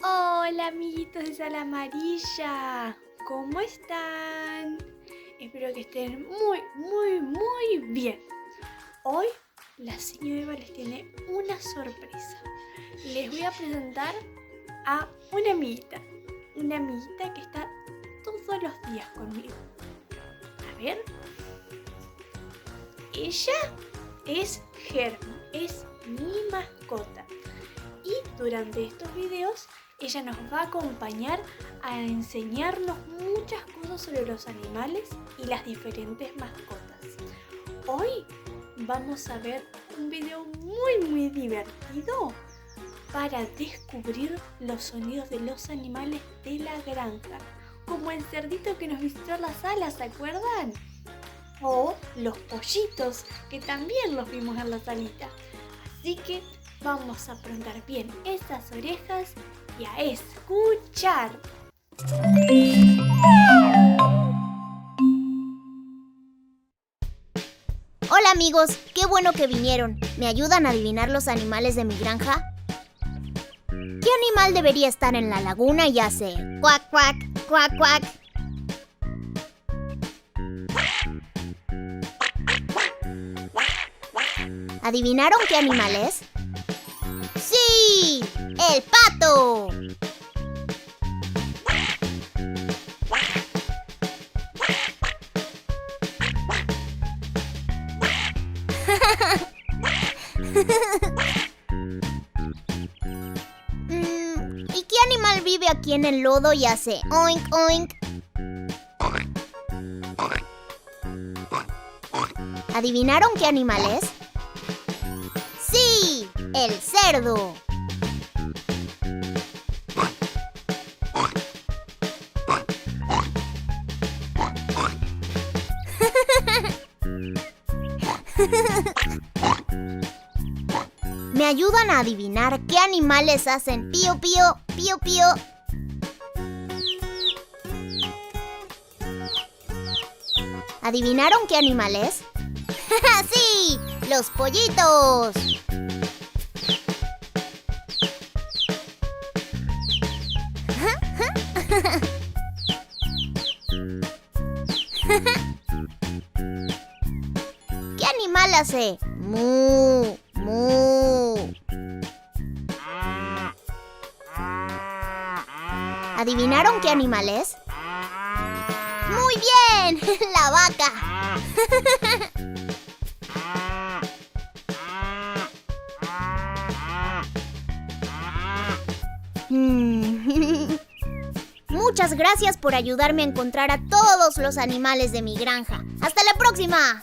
Hola amiguitos de Sala Amarilla, ¿cómo están? Espero que estén muy bien. Hoy la señora Eva les tiene una sorpresa. Les voy a presentar a una amiguita que está todos los días conmigo. A ver, ella es Germo, es mi mascota. Y durante estos videos ella nos va a acompañar a enseñarnos muchas cosas sobre los animales y las diferentes mascotas. Hoy vamos a ver un video muy divertido para descubrir los sonidos de los animales de la granja, como el cerdito que nos visitó en la sala, ¿se acuerdan? O los pollitos, que también los vimos en la salita. Así que vamos a aprender bien esas orejas y a escuchar. Hola amigos, qué bueno que vinieron. ¿Me ayudan a adivinar los animales de mi granja? ¿Qué animal debería estar en la laguna y hace cuac, cuac, cuac, cuac? ¿Adivinaron qué animal es? ¡Sí! ¡El pato! ¿Y qué animal vive aquí en el lodo y hace oink, oink? ¿Adivinaron qué animal es? ¡Sí! ¡El cerdo! ¿Me ayudan a adivinar qué animales hacen pío, pío, pío, pío? ¿Adivinaron qué animal es? ¡Sí! ¡Los pollitos! ¿Qué animal hace mu, mu? ¿Adivinaron qué animal es? ¡Muy bien! ¡La vaca! Muchas gracias por ayudarme a encontrar a todos los animales de mi granja. ¡Hasta la próxima!